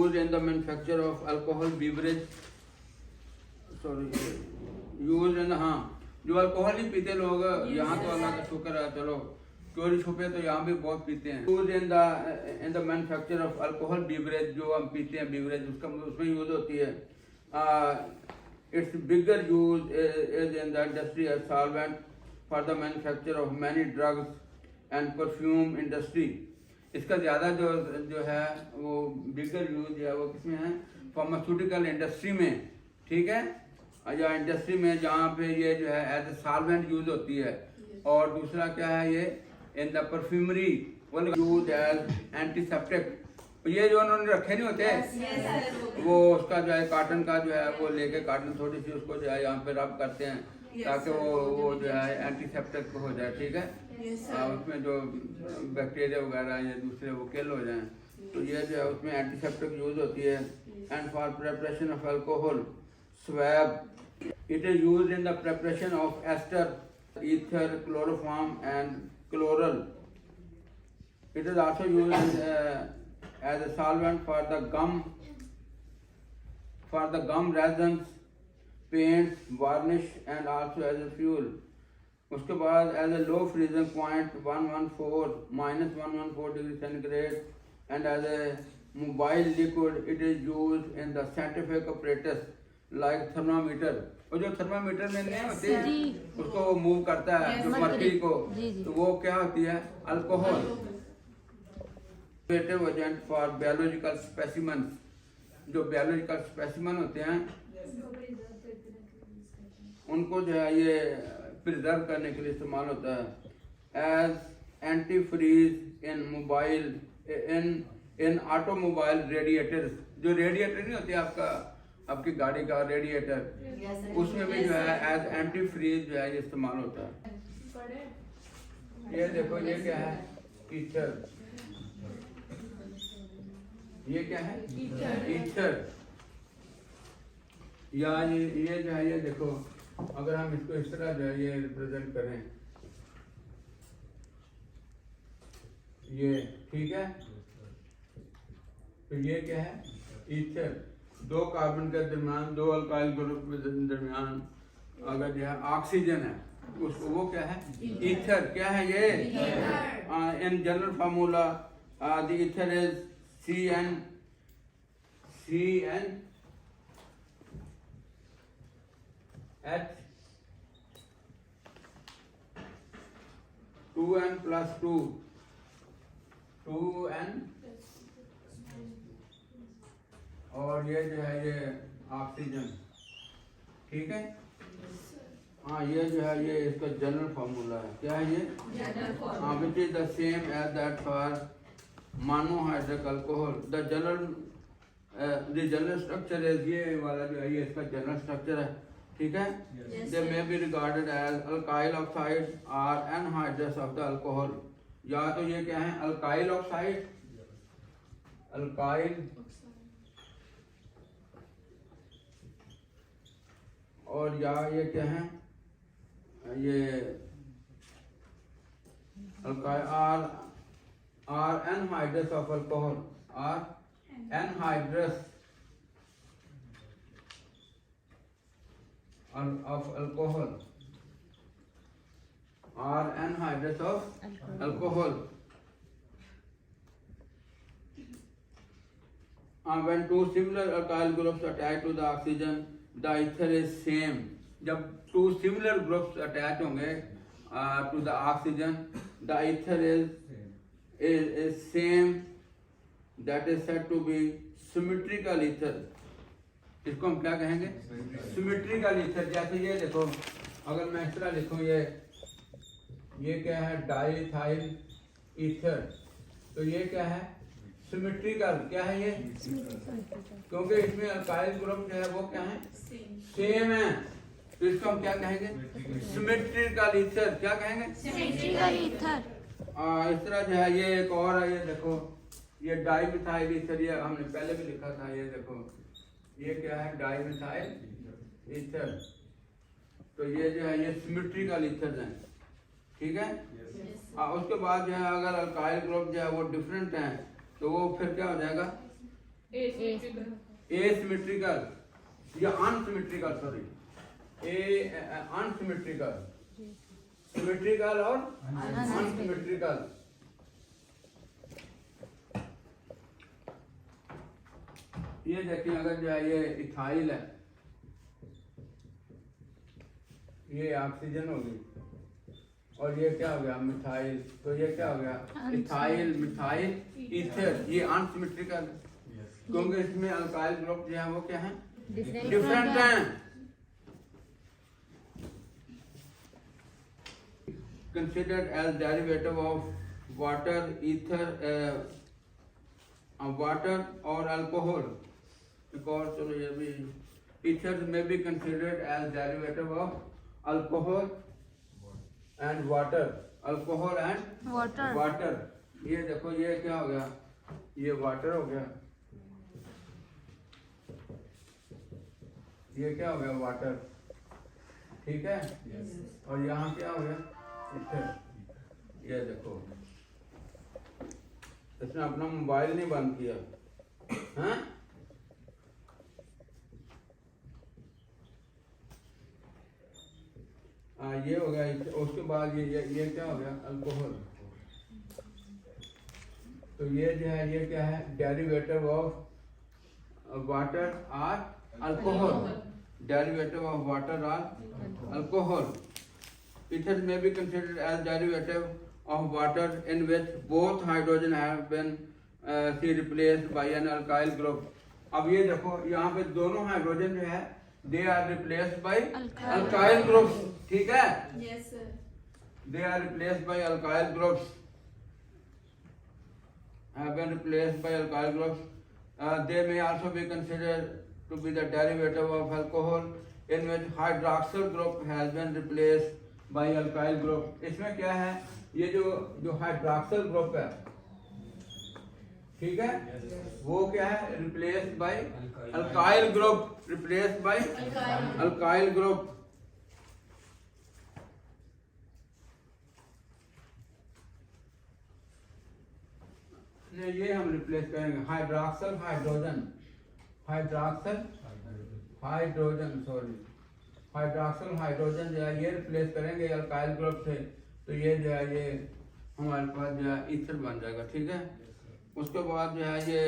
used in the manufacture of alcohol beverage, sorry, used in the, हाँ जो alcohol ही पीते लोग यहाँ तो अल्लाह का शुक्र है, चलो चोरी छुपे तो यहाँ भी बहुत पीते हैं। Use in the manufacture of alcohol beverage, जो हम पीते हैं बीवरेज, उसका उसमें यूज होती है। Its bigger use is in the industry as solvent for the manufacture of many drugs and perfume industry. इसका ज़्यादा जो है वो बिगर यूज है वो किसमें है, फार्मास्यूटिकल इंडस्ट्री में, ठीक है, या इंडस्ट्री में जहाँ पे ये जो है एज ए सॉल्वेंट यूज होती है। और दूसरा क्या है, ये in the perfumery use as antiseptic. ये जो उन्होंने रखे नहीं होते वो उसका जो है काटन का जो है वो लेके काटन थोड़ी सी उसको जो है यहाँ पे रब करते हैं ताकि वो जो है एंटीसेप्टिक हो जाए, ठीक है, उसमें जो बैक्टीरिया वगैरह ये दूसरे वो किल हो जाएं, तो ये जो है उसमें एंटीसेप्टिक यूज होती है। And for preparation of alcohol swab, it is used in the preparation of ester, ether, chloroform and chloral. It is also used as a solvent for the gum resins, paints, varnish and also as a fuel. उसके बाद as a low freezing point -114 degree centigrade and as a mobile liquid it is used in the scientific apparatus like thermometer। और जो thermometer में नहीं होती उसको move करता है जो मर्क्यूरी को, तो वो क्या होती है, alcohol. Agent for biological specimens, जो बायोलॉजिकल स्पेसिमेन होते हैं उनको जो है ये प्रिजर्व करने के लिए इस्तेमाल होता है। As antifreeze in mobile in automobile radiators, जो रेडिएटर नहीं होती आपकी गाड़ी का रेडिएटर, उसमें भी जो है एज एंटी फ्रीज जो है ये इस्तेमाल होता है। ये देखो ये क्या है, ईथर, ये क्या है, ईथर, या ये जो है ये देखो, अगर हम इसको इस तरह जो है ये रिप्रेजेंट करें, ये ठीक है, तो ये क्या है, ईथर। दो कार्बन के दरमियान, दो अल्काइल ग्रुप के दरमियान अगर जो है ऑक्सीजन है उसको वो क्या है, ईथर। क्या है ये, in general formula the ether is CN H 2N plus 2N और ये जो है ये ऑक्सीजन, ठीक है। हाँ ये जो है ये इसका जनरल फार्मूला है, क्या है ये, हाँ, which is the same as that for monohydric alcohol. The general structure is, ये वाला जो है ये इसका जनरल स्ट्रक्चर है, ठीक है। They may be regarded as alkyl oxide और एनहाइड्रस ऑफ द अल्कोहल। या तो ये क्या है, अल्काइल ऑक्साइड, अल्काइल, और या ये क्या है, ये alkyl or anhydrous of alcohol, or anhydrous of alcohol, or anhydrous of alcohol. When two similar alkyl groups attach to the oxygen, the ether is same. जब two similar groups attach होंगे to the oxygen, the ether is same. That is said to be symmetrical ether. इसको हम क्या कहेंगे, symmetrical ether. जैसे ये देखो, अगर मैं इस तरह लिखूं, ये क्या है, डाइथाइल ईथर, तो ये क्या है, सिमेट्रिकल। क्या है ये, क्योंकि इसमें अल्काइल ग्रुप जो है वो क्या है, सेम है, तो इसको हम क्या कहेंगे, सिमेट्रिकल ईथर। क्या कहेंगे, सिमेट्रिकल ईथर। इस तरह जो है ये एक और है, ये देखो, ये डाइमिथाइल ईथर, ये हमने पहले भी लिखा था। ये देखो, ये क्या है, डाइमिथाइल ईथर। तो ये जो है ये सिमेट्रिकल ईथर हैं, ठीक है। उसके बाद जो है अगर अल्काइल ग्रुप जो है वो डिफरेंट हैं, तो वो फिर क्या हो जाएगा, asymmetrical या unsymmetrical, sorry, unsymmetrical, symmetrical और unsymmetrical। ये देखिए, अगर जो है ये इथाइल है, ये ऑक्सीजन होगी, और ये क्या हो गया मिथाइल, तो ये क्या हो गया इथाइल, मिथाइल, ईथर, ये अनसिमेट्रिकल, क्योंकि इसमें अल्काइल ग्रुप जो है वो क्या है, डिफरेंट हैं। Considered as derivative of water, ether, water or alcohol। एक और चलो ये भी, ethers may be considered as derivative of alcohol and water, alcohol and water। ये देखो, ये क्या हो गया, ये वाटर हो गया, ये क्या हो गया वाटर, ठीक है। और यहाँ क्या हो गया इथर। ये देखो, इसने अपना मोबाइल नहीं बंद किया, हाँ? ये हो गया। उसके बाद ये क्या हो गया अल्कोहल। तो ये जो है ये क्या है, derivative of water or alcohol, derivative of water or alcohol. Ethers may be considered as derivative of water in which both hydrogen have been replaced by an alkyl group। अब ये देखो, यहाँ पे दोनों हाइड्रोजन जो है they are replaced by alkyl groups, ठीक है। Yes sir। They are replaced by alkyl groups, have been replaced by alkyl groups। They may also be considered to be the derivative of alcohol in which hydroxyl group has been replaced by alkyl group। इसमें क्या है, ये जो hydroxyl group है, ठीक है, वो क्या है replaced by alkyl group, replaced by alkyl group. ये हम रिप्लेस करेंगे hydroxyl hydrogen, hydroxyl hydrogen, sorry, hydroxyl hydrogen जो है ये रिप्लेस करेंगे अल्काइल ग्रुप से, तो ये जो है ये हमारे पास जो है ईथर बन जाएगा, ठीक है। उसके बाद जो है ये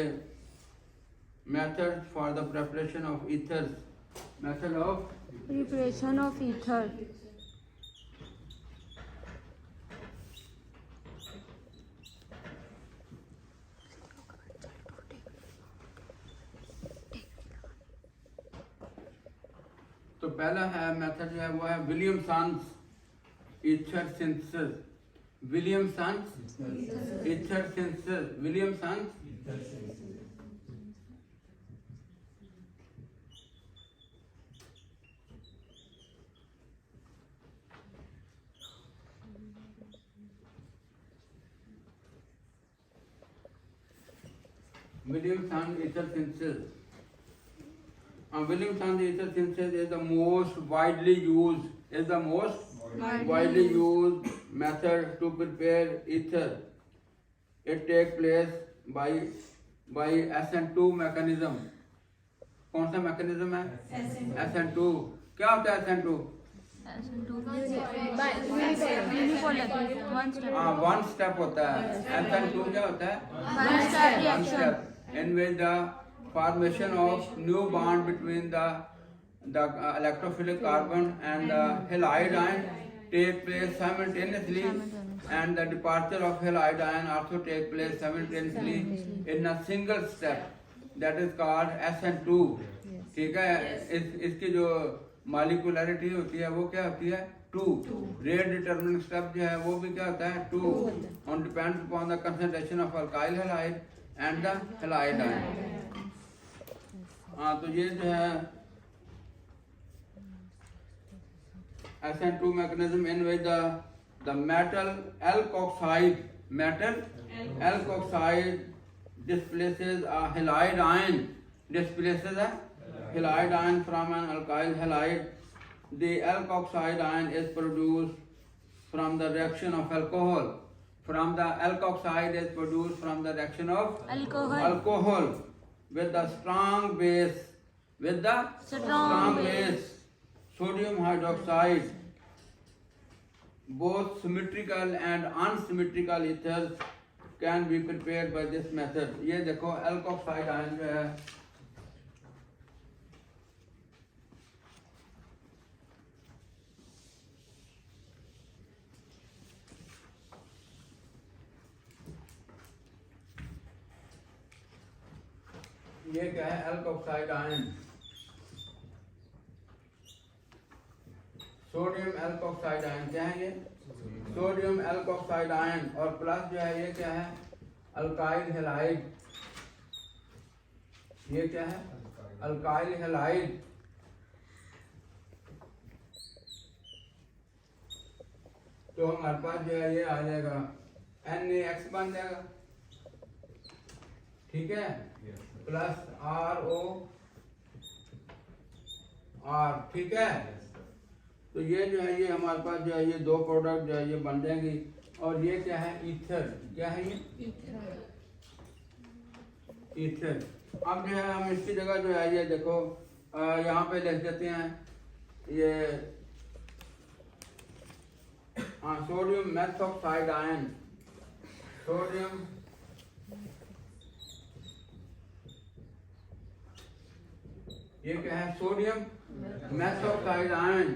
method for the preparation of ethers, method of preparation of ether. तो पहला है मेथड जो है वो है Williamson's ether synthesis, Williamson's ether synthesis, Williamson's Williamson ether synthesis। Williamson ether synthesis is the most widely used method to prepare ether। It takes place by SN2 mechanism। कौन सा mechanism है? SN2। क्या होता है SN2? वन स्टेप होता है। SN2 क्या होता है? One step reaction in which the formation of new bond between the electrophilic carbon and the halide ion take place simultaneously, and the departure of halide ion also take place simultaneously in a single step, that is called SN2, ठीक है। इसकी जो molecularity होती है वो क्या होती है 2। रेट डिटरमिनिंग स्टेप जो है वो भी क्या होता है 2, on depends upon the concentration of alkyl halide and the halide ion। हाँ, तो ये जो है SN2 mechanism in which the metal alkoxide displaces a halide ion, from an alkyl halide। The alkoxide ion is produced from the reaction of alcohol, from the alkoxide is produced from the reaction of alcohol। with the strong base, with the Strong base, sodium hydroxide. Both symmetrical and unsymmetrical ethers can be prepared by this method. ये देखो alkoxide ion जो है ये क्या है alkoxide ion, sodium alkoxide ion क्या है ये सोडियम एल्कोक्साइड आयन और प्लस जो है ये क्या है अल्काइल हैलाइड, ये क्या है अल्काइल हैलाइड। तो हमारे पास जो है ये आ जाएगा NaX बन जाएगा, ठीक है, प्लस ROR, ठीक है। तो ये जो है ये हमारे पास जो है ये दो प्रोडक्ट जो है ये बन जाएंगी। और ये क्या है ईथर, क्या है ये ईथर। अब जो है हम इसकी जगह जो है ये देखो यहाँ पे लिख देते हैं ये सोडियम मेथॉक्साइड आयन, सोडियम ये क्या है सोडियम मेथॉक्साइड आयन।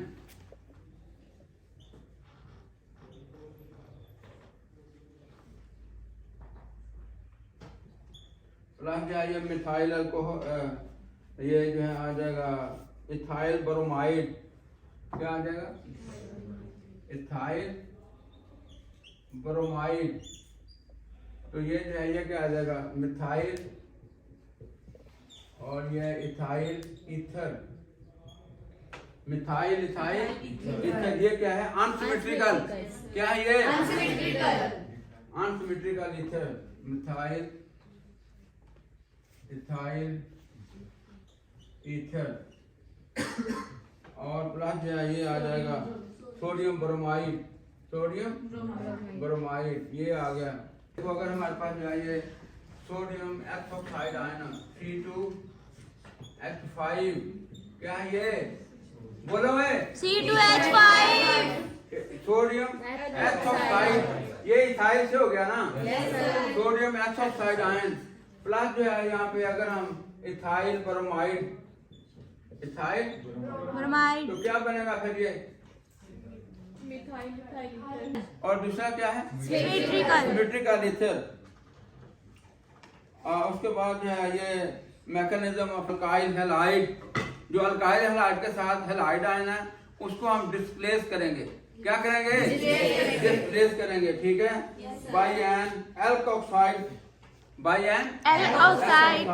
प्लस जो है ये मिथाइल अल्कोहल, ये जो है आ जाएगा इथाइल ब्रोमाइड, क्या आ जाएगा इथाइल ब्रोमाइड। तो ये जो है ये क्या आ जाएगा मिथाइल और ये ethyl ether, methyl ethyl ether. ये क्या है अनसिमेट्रिकल, क्या है ये unsymmetrical ether, methyl ethyl ether. और प्लस जो है ये आ जाएगा सोडियम ब्रोमाइड, सोडियम ब्रोमाइड ये आ गया। देखो अगर हमारे पास जो है ये सोडियम एथोक्साइड आयन C2H5, क्या है ये बोलो है C2H5 सोडियम एथोक्साइड, ये इथाइल से हो गया ना, सोडियम एथोक्साइड आयन। प्लस जो है यहाँ पे अगर हम इथाइल ब्रोमाइड, इथाइल ब्रोमाइड, तो क्या बनेगा फिर ये और दूसरा क्या है सिमेट्रिकल ईथर। उसके बाद जो है ये मैकेनिज्म ऑफ अल्काइल हैलाइड, जो अल्काइल हैलाइड के साथ हैलाइड आयन है उसको हम डिस्प्लेस करेंगे, क्या करेंगे डिस्प्लेस करेंगे, ठीक है, by an alkoxide, by an alkoxide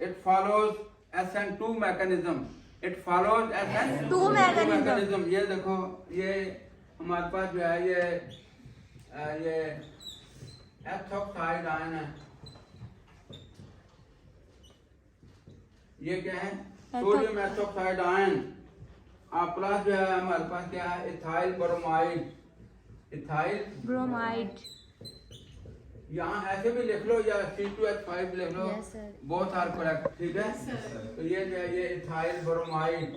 it follows SN2 mechanism, it follows SN2 mechanism। ये देखो ये हमारे पास जो है ये एथोक्साइड आयन है, ये क्या है सोडियम एथोक्साइड आयन। प्लस जो है हमारे पास क्या है इथाइल ब्रोमाइड, इथाइल ब्रोमाइड, यहाँ ऐसे भी लिख लो या C2H5 लिख लो, बोथ आर करेक्ट, ठीक है। तो ये जो है ये इथाइल ब्रोमाइड।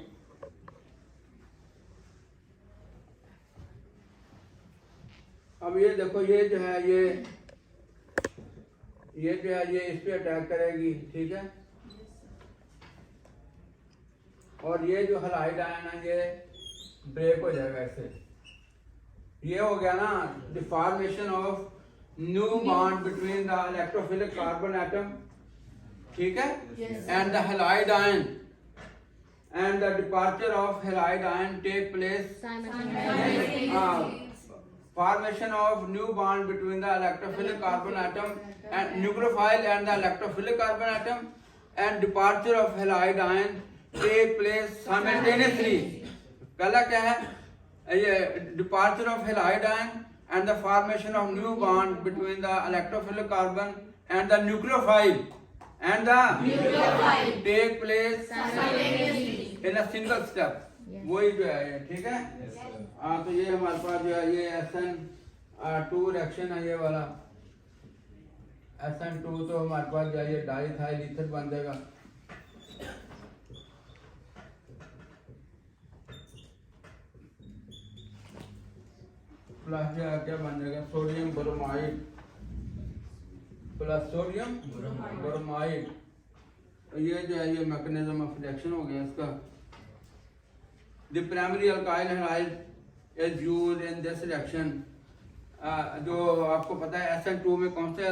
अब ये देखो ये जो है ये जो है ये इस पे अटैक करेगी, ठीक है। और ये जो हैलाइड आयन है ये ब्रेक हो जाएगा ऐसे, ये हो गया ना the formation of new bond between the electrophilic carbon atom, ठीक है, and the halide ion, and the departure of halide ion take place formation of new bond between the electrophilic carbon atom and nucleophile and the electrophilic carbon atom and departure of halide ion take place simultaneously। पहला क्या है ये departure of halide ion and the formation of new bond between the electrophilic carbon and the nucleophile take place simultaneously in a single step। वही जो है ये, ठीक है। तो ये हमारे पास जो है ये SN2 रिएक्शन है, ये वाला SN2 तो हमारे पास जाइए डाइथाइल ईथर बन जाएगा। प्लस क्या बन जाएगा, sodium bromide plus sodium bromide. ये जो है ये मैकेनिज्म ऑफ रिएक्शन हो गया इसका। The primary alkyl halide is used in this reaction. जो आपको पता है SN2 में कौन से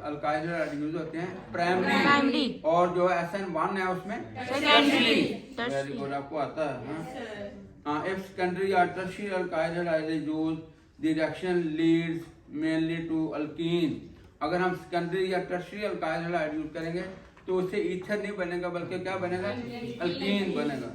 अल्काइल हैलाइड यूज होते हैं, प्राइमरी, और जो SN1 है उसमें सेकेंडरी। वेरी गुड, आपको आता है। हाँ, if secondary or tertiary alkyl halide is used, the reaction leads mainly to alkene। अगर हम सेकेंडरी या टर्शियरी अल्काइल हैलाइड यूज करेंगे तो उससे ईथर नहीं बनेगा, बल्कि क्या बनेगा, अल्कीन बनेगा।